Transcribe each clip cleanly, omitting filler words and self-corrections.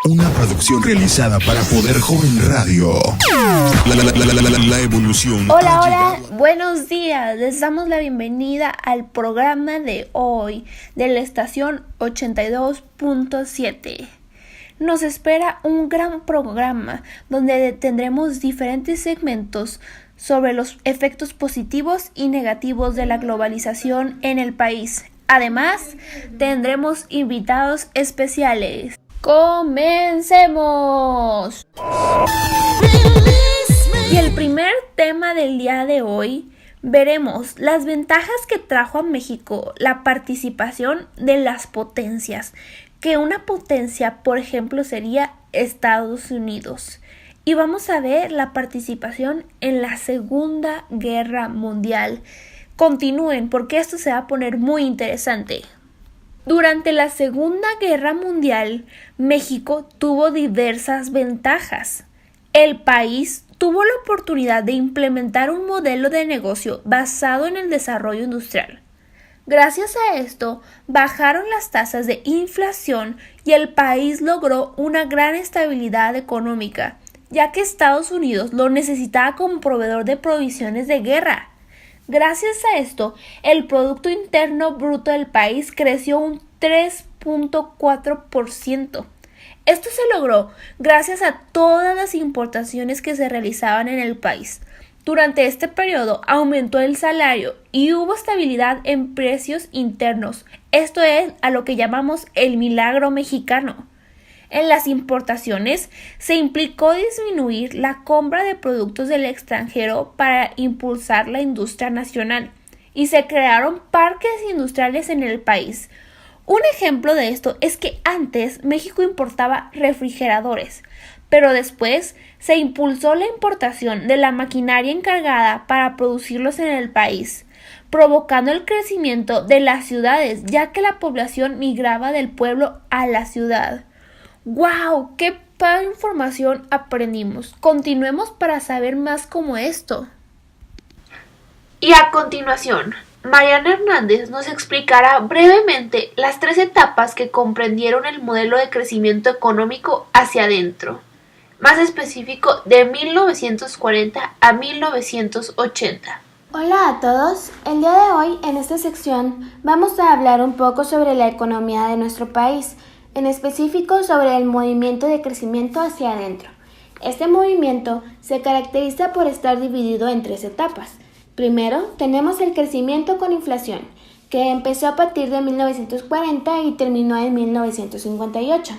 Una producción realizada para Poder Joven Radio. La evolución. Hola, buenos días. Les damos la bienvenida al programa de hoy de la estación 82.7. Nos espera un gran programa donde tendremos diferentes segmentos sobre los efectos positivos y negativos de la globalización en el país. Además, tendremos invitados especiales. ¡Comencemos! Y el primer tema del día de hoy, veremos las ventajas que trajo a México la participación de las potencias, que una potencia, por ejemplo, sería Estados Unidos. Y vamos a ver la participación en la Segunda Guerra Mundial. Continúen porque esto se va a poner muy interesante. Durante la Segunda Guerra Mundial, México tuvo diversas ventajas. El país tuvo la oportunidad de implementar un modelo de negocio basado en el desarrollo industrial. Gracias a esto, bajaron las tasas de inflación y el país logró una gran estabilidad económica, ya que Estados Unidos lo necesitaba como proveedor de provisiones de guerra. Gracias a esto, el Producto Interno Bruto del país creció un 3.4%. Esto se logró gracias a todas las importaciones que se realizaban en el país. Durante este periodo aumentó el salario y hubo estabilidad en precios internos. Esto es a lo que llamamos el milagro mexicano. En las importaciones se implicó disminuir la compra de productos del extranjero para impulsar la industria nacional y se crearon parques industriales en el país. Un ejemplo de esto es que antes México importaba refrigeradores, pero después se impulsó la importación de la maquinaria encargada para producirlos en el país, provocando el crecimiento de las ciudades, ya que la población migraba del pueblo a la ciudad. ¡Wow! ¡Qué padre información aprendimos! Continuemos para saber más como esto. Y a continuación, Mariana Hernández nos explicará brevemente las 3 etapas que comprendieron el modelo de crecimiento económico hacia adentro, más específico de 1940 a 1980. Hola a todos, el día de hoy en esta sección vamos a hablar un poco sobre la economía de nuestro país, en específico sobre el movimiento de crecimiento hacia adentro. Este movimiento se caracteriza por estar dividido en 3 etapas. Primero, tenemos el crecimiento con inflación, que empezó a partir de 1940 y terminó en 1958.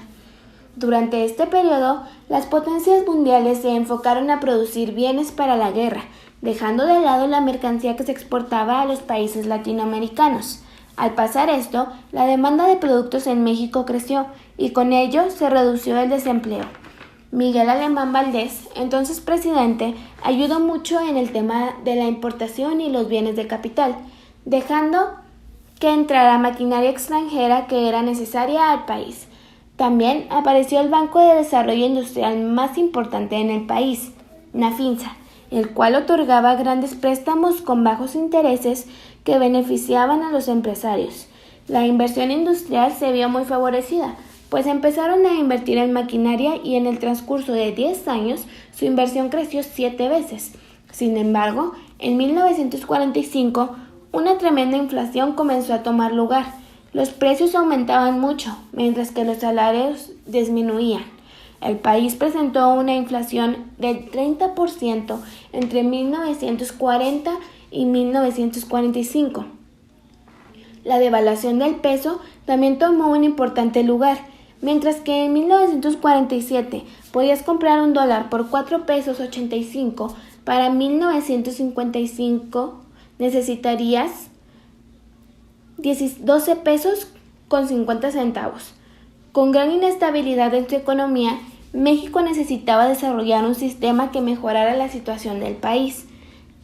Durante este periodo, las potencias mundiales se enfocaron a producir bienes para la guerra, dejando de lado la mercancía que se exportaba a los países latinoamericanos. Al pasar esto, la demanda de productos en México creció y con ello se redució el desempleo. Miguel Alemán Valdés, entonces presidente, ayudó mucho en el tema de la importación y los bienes de capital, dejando que entrara maquinaria extranjera que era necesaria al país. También apareció el Banco de Desarrollo Industrial más importante en el país, Nafinsa, el cual otorgaba grandes préstamos con bajos intereses que beneficiaban a los empresarios. La inversión industrial se vio muy favorecida, pues empezaron a invertir en maquinaria y en el transcurso de 10 años su inversión creció 7 veces. Sin embargo, en 1945, una tremenda inflación comenzó a tomar lugar. Los precios aumentaban mucho, mientras que los salarios disminuían. El país presentó una inflación del 30% entre 1940 y 1945. La devaluación del peso también tomó un importante lugar, mientras que en 1947 podías comprar un dólar por 4 pesos 85, para 1955 necesitarías 12 pesos con 50 centavos. Con gran inestabilidad en su economía, México necesitaba desarrollar un sistema que mejorara la situación del país.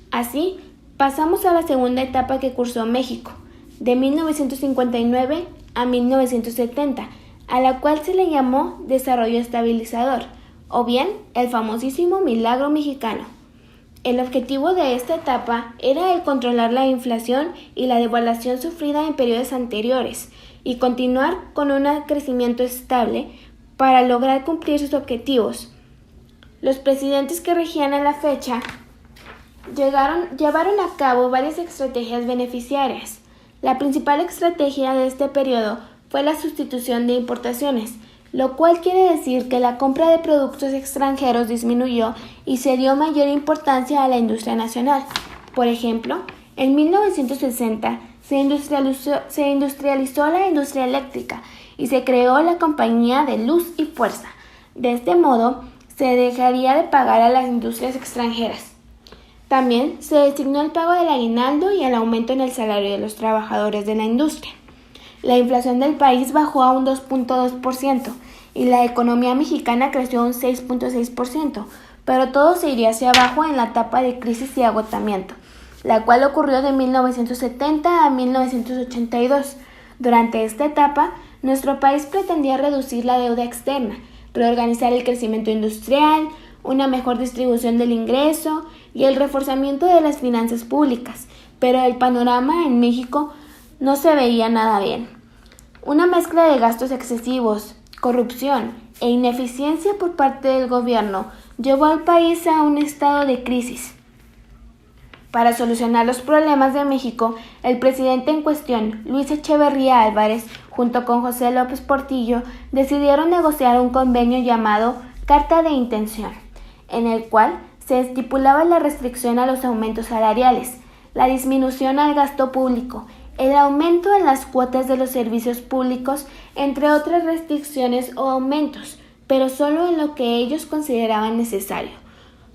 Así, pasamos a la segunda etapa que cursó México, de 1959 a 1970, a la cual se le llamó desarrollo estabilizador, o bien el famosísimo milagro mexicano. El objetivo de esta etapa era el controlar la inflación y la devaluación sufrida en periodos anteriores y continuar con un crecimiento estable para lograr cumplir sus objetivos. Los presidentes que regían a la fecha llevaron a cabo varias estrategias beneficiarias. La principal estrategia de este periodo fue la sustitución de importaciones, lo cual quiere decir que la compra de productos extranjeros disminuyó y se dio mayor importancia a la industria nacional. Por ejemplo, en 1960 se industrializó la industria eléctrica y se creó la Compañía de Luz y Fuerza. De este modo, se dejaría de pagar a las industrias extranjeras. También se designó el pago del aguinaldo y el aumento en el salario de los trabajadores de la industria. La inflación del país bajó a un 2.2% y la economía mexicana creció un 6.6%, pero todo se iría hacia abajo en la etapa de crisis y agotamiento, la cual ocurrió de 1970 a 1982. Durante esta etapa, nuestro país pretendía reducir la deuda externa, reorganizar el crecimiento industrial, una mejor distribución del ingreso y el reforzamiento de las finanzas públicas, pero el panorama en México no se veía nada bien. Una mezcla de gastos excesivos, corrupción e ineficiencia por parte del gobierno llevó al país a un estado de crisis. Para solucionar los problemas de México, el presidente en cuestión, Luis Echeverría Álvarez, junto con José López Portillo, decidieron negociar un convenio llamado Carta de Intención, en el cual se estipulaba la restricción a los aumentos salariales, la disminución al gasto público, el aumento en las cuotas de los servicios públicos, entre otras restricciones o aumentos, pero solo en lo que ellos consideraban necesario.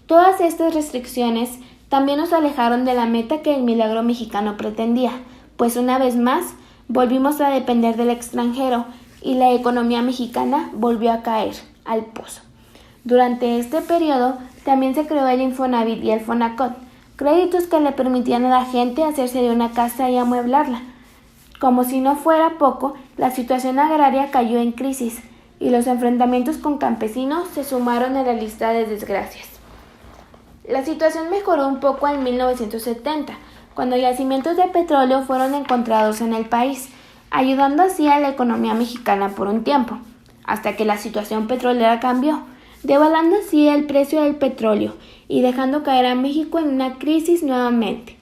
Todas estas restricciones también nos alejaron de la meta que el milagro mexicano pretendía, pues una vez más volvimos a depender del extranjero y la economía mexicana volvió a caer al pozo. Durante este periodo también se creó el Infonavit y el Fonacot, créditos que le permitían a la gente hacerse de una casa y amueblarla. Como si no fuera poco, la situación agraria cayó en crisis y los enfrentamientos con campesinos se sumaron a la lista de desgracias. La situación mejoró un poco en 1970, cuando yacimientos de petróleo fueron encontrados en el país, ayudando así a la economía mexicana por un tiempo, hasta que la situación petrolera cambió, devaluando así el precio del petróleo y dejando caer a México en una crisis nuevamente.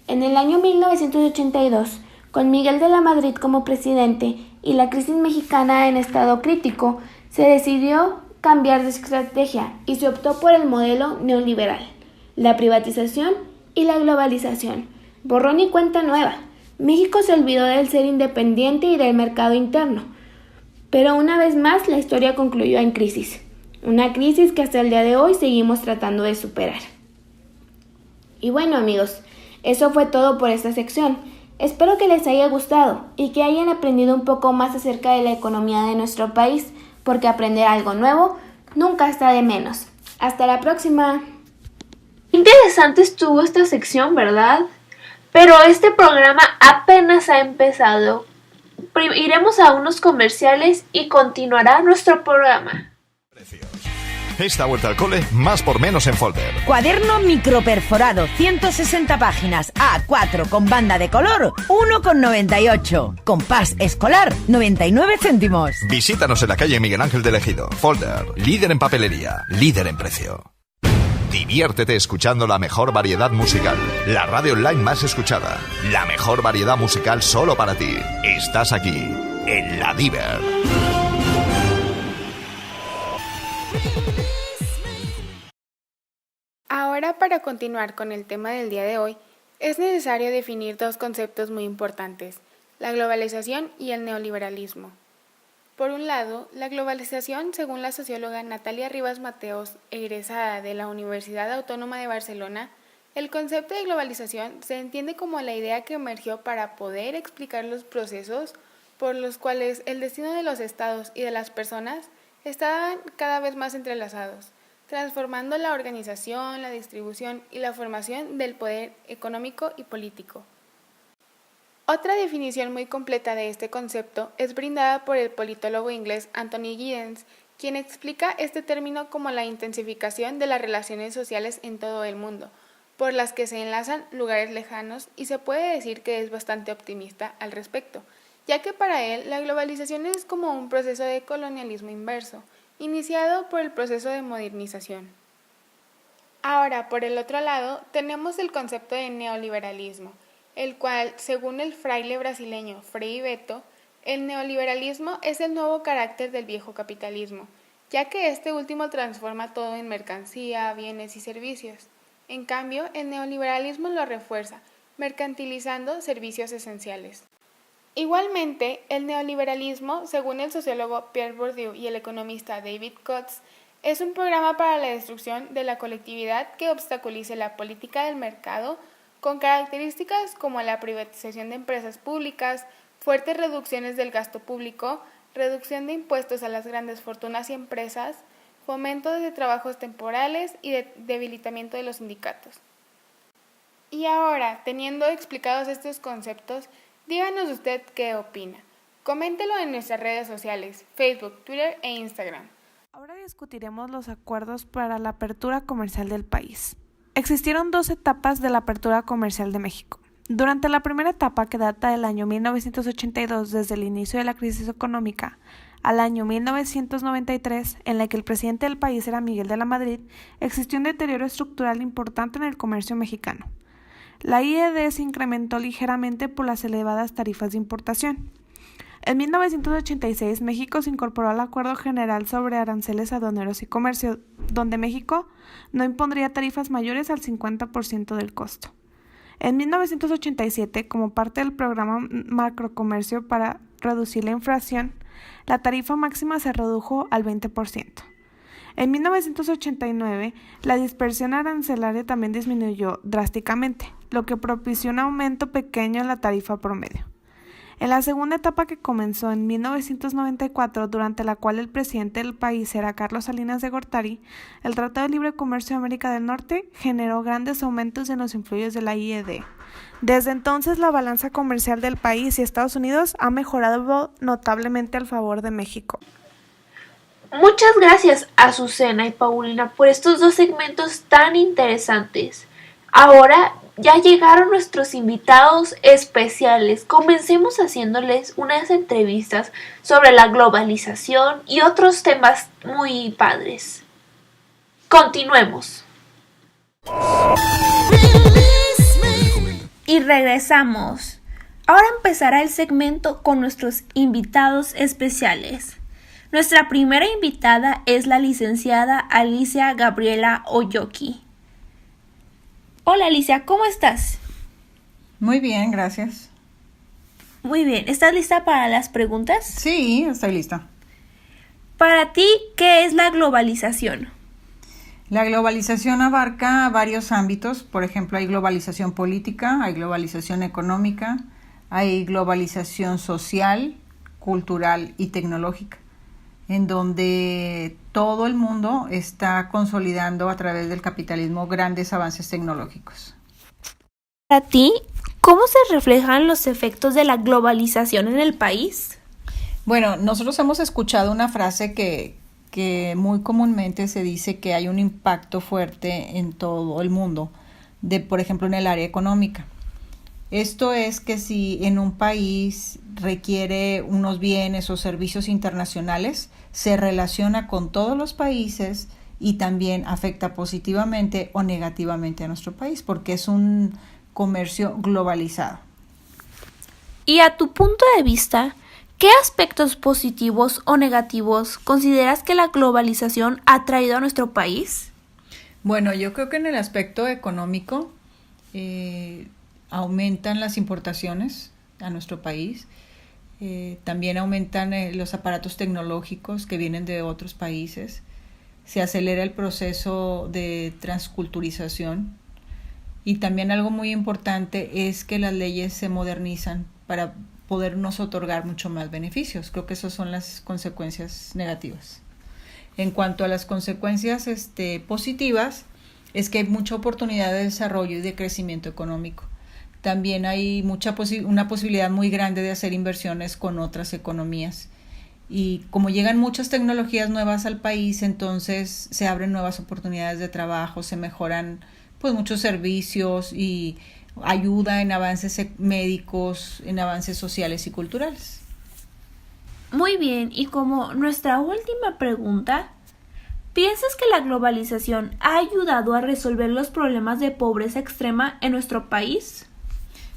En el año 1982, con Miguel de la Madrid como presidente y la crisis mexicana en estado crítico, se decidió cambiar de estrategia y se optó por el modelo neoliberal, la privatización y la globalización. Borrón y cuenta nueva. México se olvidó del ser independiente y del mercado interno, pero una vez más la historia concluyó en crisis. Una crisis que hasta el día de hoy seguimos tratando de superar. Y bueno amigos, eso fue todo por esta sección. Espero que les haya gustado y que hayan aprendido un poco más acerca de la economía de nuestro país, porque aprender algo nuevo nunca está de menos. Hasta la próxima. Interesante estuvo esta sección, ¿verdad? Pero este programa apenas ha empezado. Iremos a unos comerciales y continuará nuestro programa. Esta vuelta al cole, más por menos en Folder. Cuaderno microperforado, 160 páginas, A4 con banda de color, 1,98. Compás escolar, 99 céntimos. Visítanos en la calle Miguel Ángel del Ejido. Folder, líder en papelería, líder en precio. Diviértete escuchando la mejor variedad musical, la radio online más escuchada, la mejor variedad musical solo para ti. Estás aquí, en La Diver. Ahora, para continuar con el tema del día de hoy, es necesario definir dos conceptos muy importantes, la globalización y el neoliberalismo. Por un lado, la globalización, según la socióloga Natalia Rivas Mateos, egresada de la Universidad Autónoma de Barcelona, el concepto de globalización se entiende como la idea que emergió para poder explicar los procesos por los cuales el destino de los estados y de las personas estaban cada vez más entrelazados, transformando la organización, la distribución y la formación del poder económico y político. Otra definición muy completa de este concepto es brindada por el politólogo inglés Anthony Giddens, quien explica este término como la intensificación de las relaciones sociales en todo el mundo, por las que se enlazan lugares lejanos, y se puede decir que es bastante optimista al respecto, ya que para él la globalización es como un proceso de colonialismo inverso, iniciado por el proceso de modernización. Ahora, por el otro lado, tenemos el concepto de neoliberalismo, el cual, según el fraile brasileño Frei Beto, el neoliberalismo es el nuevo carácter del viejo capitalismo, ya que este último transforma todo en mercancía, bienes y servicios. En cambio, el neoliberalismo lo refuerza, mercantilizando servicios esenciales. Igualmente, el neoliberalismo, según el sociólogo Pierre Bourdieu y el economista David Coates, es un programa para la destrucción de la colectividad que obstaculice la política del mercado con características como la privatización de empresas públicas, fuertes reducciones del gasto público, reducción de impuestos a las grandes fortunas y empresas, fomento de trabajos temporales y debilitamiento de los sindicatos. Y ahora, teniendo explicados estos conceptos, díganos usted qué opina. Coméntelo en nuestras redes sociales, Facebook, Twitter e Instagram. Ahora discutiremos los acuerdos para la apertura comercial del país. Existieron 2 etapas de la apertura comercial de México. Durante la primera etapa, que data del año 1982, desde el inicio de la crisis económica, al año 1993, en la que el presidente del país era Miguel de la Madrid, existió un deterioro estructural importante en el comercio mexicano. La IED se incrementó ligeramente por las elevadas tarifas de importación. En 1986, México se incorporó al Acuerdo General sobre Aranceles Aduaneros y Comercio, donde México no impondría tarifas mayores al 50% del costo. En 1987, como parte del programa Macrocomercio para reducir la inflación, la tarifa máxima se redujo al 20%. En 1989, la dispersión arancelaria también disminuyó drásticamente, lo que propició un aumento pequeño en la tarifa promedio. En la segunda etapa, que comenzó en 1994, durante la cual el presidente del país era Carlos Salinas de Gortari, el Tratado de Libre Comercio de América del Norte generó grandes aumentos en los influjos de la IED. Desde entonces, la balanza comercial del país y Estados Unidos ha mejorado notablemente al favor de México. Muchas gracias a Azucena y Paulina por estos 2 segmentos tan interesantes. Ahora ya llegaron nuestros invitados especiales. Comencemos haciéndoles unas entrevistas sobre la globalización y otros temas muy padres. Continuemos. Y regresamos. Ahora empezará el segmento con nuestros invitados especiales. Nuestra primera invitada es la licenciada Alicia Gabriela Oyoki. Hola Alicia, ¿cómo estás? Muy bien, gracias. Muy bien, ¿estás lista para las preguntas? Sí, estoy lista. Para ti, ¿qué es la globalización? La globalización abarca varios ámbitos. Por ejemplo, hay globalización política, hay globalización económica, hay globalización social, cultural y tecnológica, en donde todo el mundo está consolidando a través del capitalismo grandes avances tecnológicos. Para ti, ¿cómo se reflejan los efectos de la globalización en el país? Bueno, nosotros hemos escuchado una frase que muy comúnmente se dice que hay un impacto fuerte en todo el mundo, por ejemplo, en el área económica. Esto es que si en un país requiere unos bienes o servicios internacionales, se relaciona con todos los países y también afecta positivamente o negativamente a nuestro país, porque es un comercio globalizado. Y a tu punto de vista, ¿qué aspectos positivos o negativos consideras que la globalización ha traído a nuestro país? Bueno, yo creo que en el aspecto económico aumentan las importaciones a nuestro país, también aumentan los aparatos tecnológicos que vienen de otros países, se acelera el proceso de transculturización y también algo muy importante es que las leyes se modernizan para podernos otorgar mucho más beneficios. Creo que esas son las consecuencias negativas. En cuanto a las consecuencias positivas, es que hay mucha oportunidad de desarrollo y de crecimiento económico. También hay una posibilidad muy grande de hacer inversiones con otras economías. Y como llegan muchas tecnologías nuevas al país, entonces se abren nuevas oportunidades de trabajo, se mejoran muchos servicios y ayuda en avances médicos, en avances sociales y culturales. Muy bien, y como nuestra última pregunta, ¿piensas que la globalización ha ayudado a resolver los problemas de pobreza extrema en nuestro país?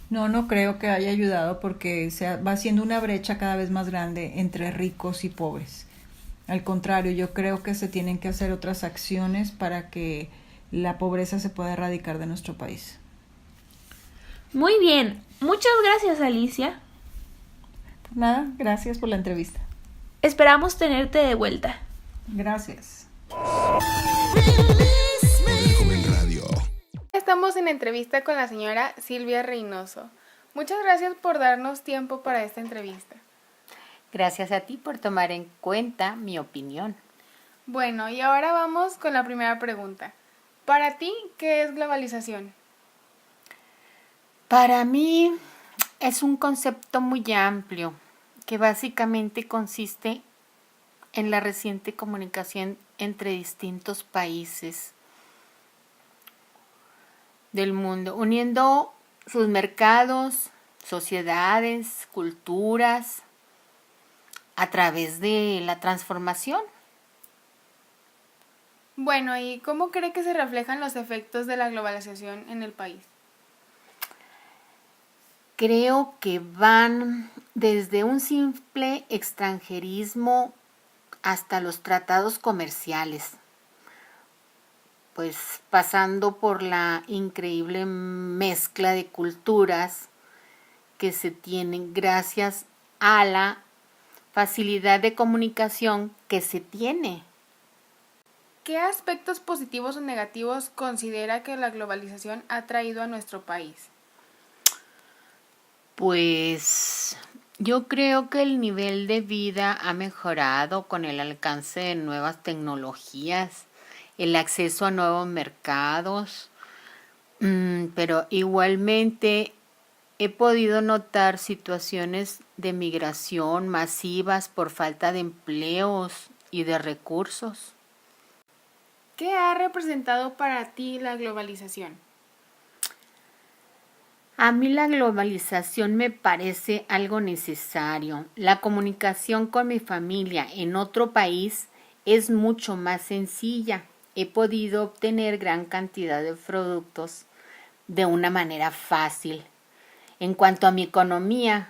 No creo que haya ayudado porque va haciendo una brecha cada vez más grande entre ricos y pobres. Al contrario, yo creo que se tienen que hacer otras acciones para que la pobreza se pueda erradicar de nuestro país. Muy bien, muchas gracias, Alicia. Nada, gracias por la entrevista. Esperamos tenerte de vuelta. Gracias. Poder Joven Radio. Estamos en entrevista con la señora Silvia Reynoso. Muchas gracias por darnos tiempo para esta entrevista. Gracias a ti por tomar en cuenta mi opinión. Bueno, y ahora vamos con la primera pregunta. Para ti, ¿qué es globalización? Para mí es un concepto muy amplio que básicamente consiste en la reciente comunicación entre distintos países del mundo, uniendo sus mercados, sociedades, culturas, a través de la transformación. Bueno, ¿y cómo cree que se reflejan los efectos de la globalización en el país? Creo que van desde un simple extranjerismo hasta los tratados comerciales, pues pasando por la increíble mezcla de culturas que se tienen gracias a la facilidad de comunicación que se tiene. ¿Qué aspectos positivos o negativos considera que la globalización ha traído a nuestro país? Pues yo creo que el nivel de vida ha mejorado con el alcance de nuevas tecnologías, el acceso a nuevos mercados, pero igualmente he podido notar situaciones de migración masivas por falta de empleos y de recursos. ¿Qué ha representado para ti la globalización? A mí la globalización me parece algo necesario. La comunicación con mi familia en otro país es mucho más sencilla. He podido obtener gran cantidad de productos de una manera fácil. En cuanto a mi economía,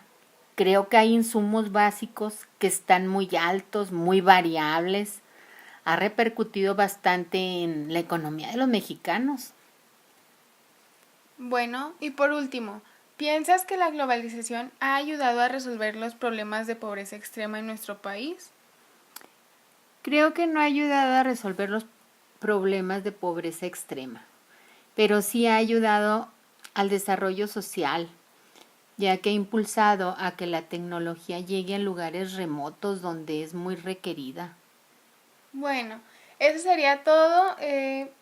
creo que hay insumos básicos que están muy altos, muy variables. Ha repercutido bastante en la economía de los mexicanos. Bueno, y por último, ¿piensas que la globalización ha ayudado a resolver los problemas de pobreza extrema en nuestro país? Creo que no ha ayudado a resolver los problemas de pobreza extrema, pero sí ha ayudado al desarrollo social, ya que ha impulsado a que la tecnología llegue a lugares remotos donde es muy requerida. Bueno, eso sería todo.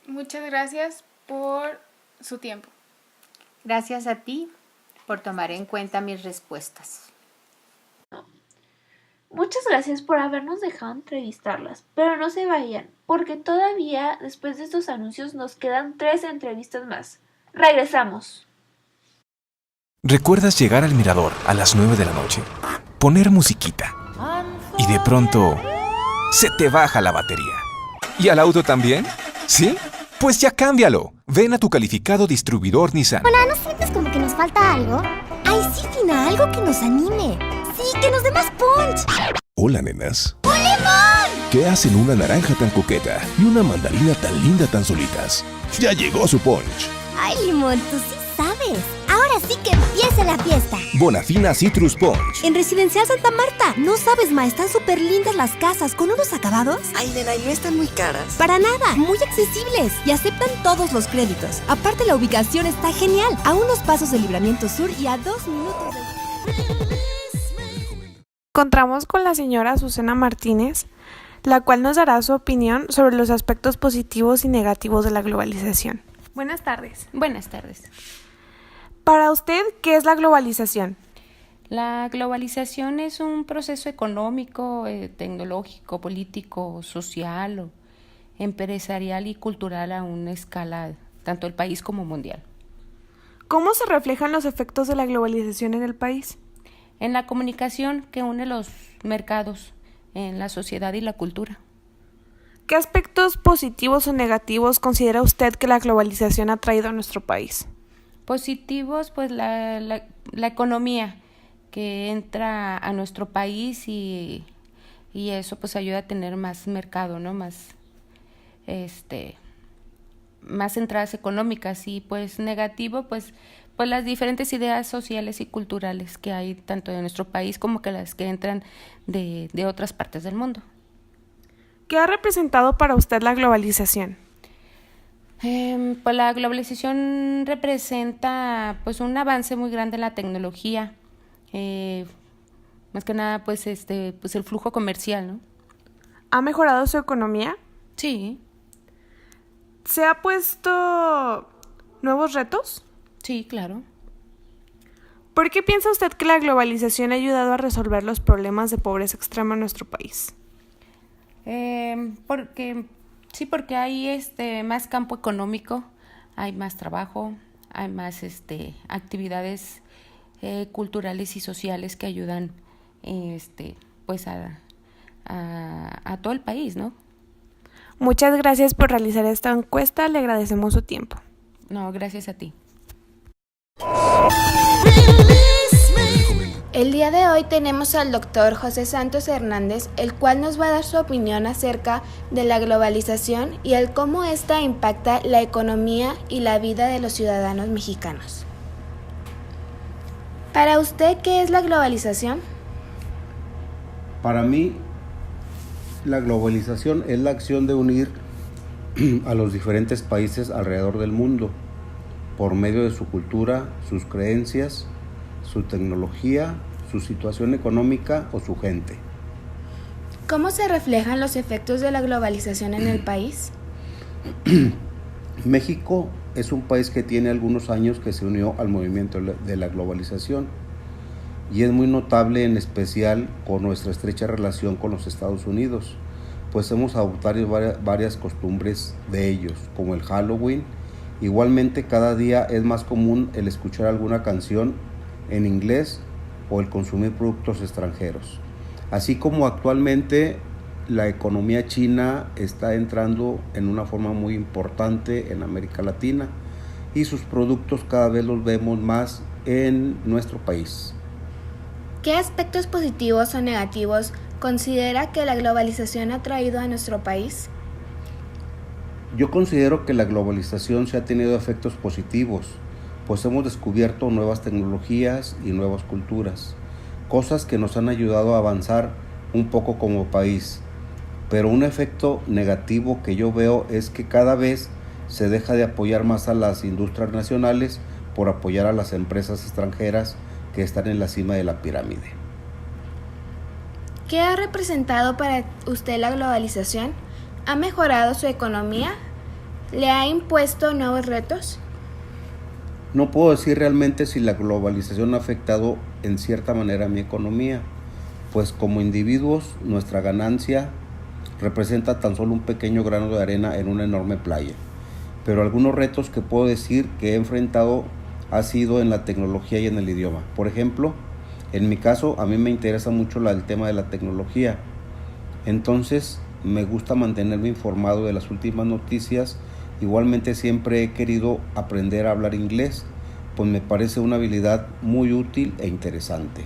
Muchas gracias por su tiempo. Gracias a ti por tomar en cuenta mis respuestas. Muchas gracias por habernos dejado entrevistarlas, pero no se vayan, porque todavía después de estos anuncios nos quedan 3 entrevistas más. Regresamos. ¿Recuerdas llegar al mirador a las 9 de la noche? Poner musiquita. Y de pronto se te baja la batería. ¿Y al auto también? ¿Sí? Pues ya cámbialo. Ven a tu calificado distribuidor Nissan. Hola, ¿no sientes como que nos falta algo? ¡Ay, sí, Fina! Algo que nos anime. ¡Sí, que nos dé más punch! Hola, nenas. ¡Un limón! ¿Qué hacen una naranja tan coqueta y una mandarina tan linda tan solitas? Ya llegó su punch. ¡Ay, Limón, tú sí sabes! ¡Ahora sí que empiece la fiesta! Bonafina Citrus Punch. En Residencial Santa Marta, ¿no sabes, ma? Están súper lindas las casas, con unos acabados. Ay, nena, ¿y no están muy caras? Para nada, muy accesibles y aceptan todos los créditos. Aparte, la ubicación está genial, a unos pasos del Libramiento Sur y a 2 minutos de... Encontramos con la señora Azucena Martínez, la cual nos dará su opinión sobre los aspectos positivos y negativos de la globalización. Buenas tardes. Buenas tardes. Para usted, ¿qué es la globalización? La globalización es un proceso económico, tecnológico, político, social, empresarial y cultural a una escala tanto del país como mundial. ¿Cómo se reflejan los efectos de la globalización en el país? en la comunicación que une los mercados en la sociedad y la cultura. ¿Qué aspectos positivos o negativos considera usted que la globalización ha traído a nuestro país? Positivos, pues la economía que entra a nuestro país y eso pues ayuda a tener más mercado, ¿no? Más entradas económicas. Y pues negativo, pues las diferentes ideas sociales y culturales que hay tanto de nuestro país como que las que entran de otras partes del mundo. ¿Qué ha representado para usted la globalización? Pues la globalización representa pues un avance muy grande en la tecnología, más que nada pues el flujo comercial, ¿no? ¿Ha mejorado su economía? Sí. ¿Se ha puesto nuevos retos? Sí, claro. ¿Por qué piensa usted que la globalización ha ayudado a resolver los problemas de pobreza extrema en nuestro país? Porque hay más campo económico, hay más trabajo, hay más actividades culturales y sociales que ayudan pues a todo el país, ¿no? Muchas gracias por realizar esta encuesta, le agradecemos su tiempo. No, gracias a ti. El día de hoy tenemos al doctor José Santos Hernández, el cual nos va a dar su opinión acerca de la globalización y el cómo ésta impacta la economía y la vida de los ciudadanos mexicanos. Para usted, ¿qué es la globalización? Para mí, la globalización es la acción de unir a los diferentes países alrededor del mundo por medio de su cultura, sus creencias, su tecnología, su situación económica o su gente. ¿Cómo se reflejan los efectos de la globalización en el país? México es un país que tiene algunos años que se unió al movimiento de la globalización y es muy notable en especial con nuestra estrecha relación con los Estados Unidos, pues hemos adoptado varias costumbres de ellos, como el Halloween. Igualmente, cada día es más común el escuchar alguna canción en inglés o el consumir productos extranjeros. Así como actualmente la economía china está entrando en una forma muy importante en América Latina y sus productos cada vez los vemos más en nuestro país. ¿Qué aspectos positivos o negativos considera que la globalización ha traído a nuestro país? Yo considero que la globalización se ha tenido efectos positivos, pues hemos descubierto nuevas tecnologías y nuevas culturas, cosas que nos han ayudado a avanzar un poco como país. Pero un efecto negativo que yo veo es que cada vez se deja de apoyar más a las industrias nacionales por apoyar a las empresas extranjeras que están en la cima de la pirámide. ¿Qué ha representado para usted la globalización? ¿Ha mejorado su economía? ¿Le ha impuesto nuevos retos? No puedo decir realmente si la globalización ha afectado en cierta manera mi economía, pues como individuos nuestra ganancia representa tan solo un pequeño grano de arena en una enorme playa. Pero algunos retos que puedo decir que he enfrentado ha sido en la tecnología y en el idioma. Por ejemplo, en mi caso a mí me interesa mucho el tema de la tecnología, entonces me gusta mantenerme informado de las últimas noticias. Igualmente siempre he querido aprender a hablar inglés, pues me parece una habilidad muy útil e interesante.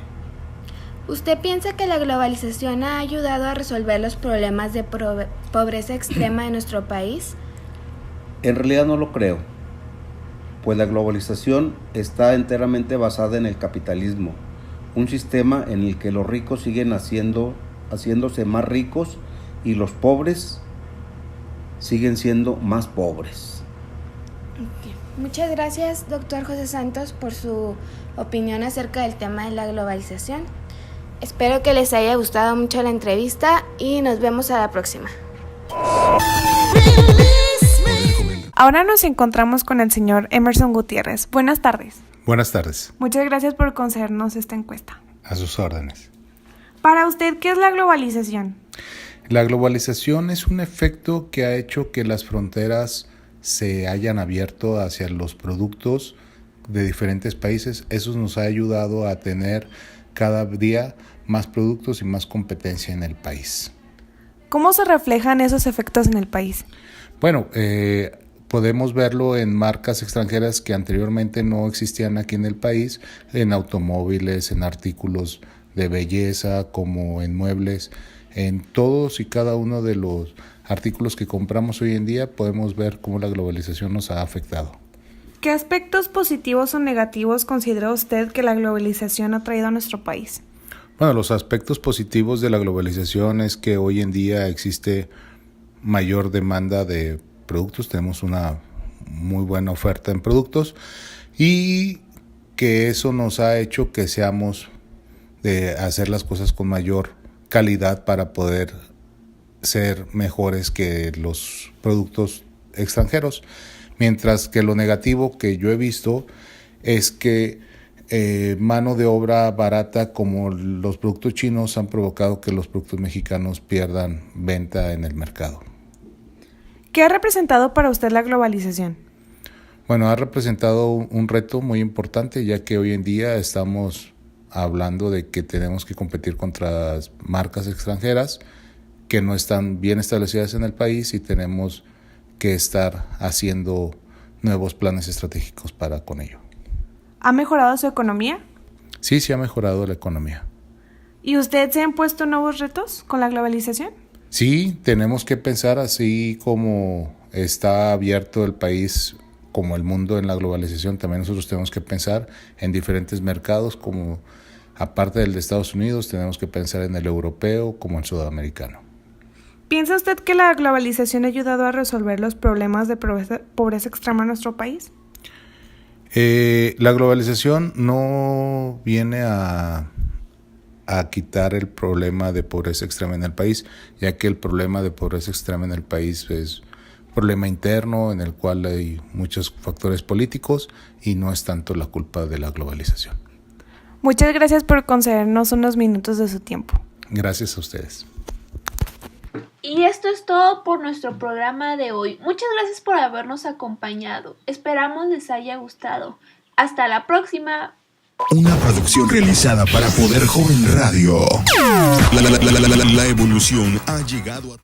¿Usted piensa que la globalización ha ayudado a resolver los problemas de pobreza extrema de nuestro país? En realidad no lo creo, pues la globalización está enteramente basada en el capitalismo, un sistema en el que los ricos siguen haciéndose más ricos y los pobres siguen siendo más pobres. Okay. Muchas gracias, doctor José Santos, por su opinión acerca del tema de la globalización. Espero que les haya gustado mucho la entrevista y nos vemos a la próxima. Ahora nos encontramos con el señor Emerson Gutiérrez. Buenas tardes. Buenas tardes. Muchas gracias por concedernos esta encuesta. A sus órdenes. Para usted, ¿qué es la globalización? La globalización es un efecto que ha hecho que las fronteras se hayan abierto hacia los productos de diferentes países. Eso nos ha ayudado a tener cada día más productos y más competencia en el país. ¿Cómo se reflejan esos efectos en el país? Bueno, podemos verlo en marcas extranjeras que anteriormente no existían aquí en el país, en automóviles, en artículos de belleza, como en muebles, en todos y cada uno de los artículos que compramos hoy en día podemos ver cómo la globalización nos ha afectado. ¿Qué aspectos positivos o negativos considera usted que la globalización ha traído a nuestro país? Bueno, los aspectos positivos de la globalización es que hoy en día existe mayor demanda de productos, tenemos una muy buena oferta en productos y que eso nos ha hecho que seamos de hacer las cosas con mayor calidad para poder ser mejores que los productos extranjeros, mientras que lo negativo que yo he visto es que mano de obra barata como los productos chinos han provocado que los productos mexicanos pierdan venta en el mercado. ¿Qué ha representado para usted la globalización? Bueno, ha representado un reto muy importante, ya que hoy en día estamos hablando de que tenemos que competir contra marcas extranjeras que no están bien establecidas en el país y tenemos que estar haciendo nuevos planes estratégicos para con ello. ¿Ha mejorado su economía? Sí, ha mejorado la economía. ¿Y usted se han puesto nuevos retos con la globalización? Sí, tenemos que pensar así como está abierto el país como el mundo en la globalización, también nosotros tenemos que pensar en diferentes mercados, como aparte del de Estados Unidos, tenemos que pensar en el europeo como el sudamericano. ¿Piensa usted que la globalización ha ayudado a resolver los problemas de pobreza extrema en nuestro país? La globalización no viene a quitar el problema de pobreza extrema en el país, ya que el problema de pobreza extrema en el país es un problema interno en el cual hay muchos factores políticos y no es tanto la culpa de la globalización. Muchas gracias por concedernos unos minutos de su tiempo. Gracias a ustedes. Y esto es todo por nuestro programa de hoy. Muchas gracias por habernos acompañado. Esperamos les haya gustado. Hasta la próxima. Una producción realizada para Poder Joven Radio. La evolución ha llegado a...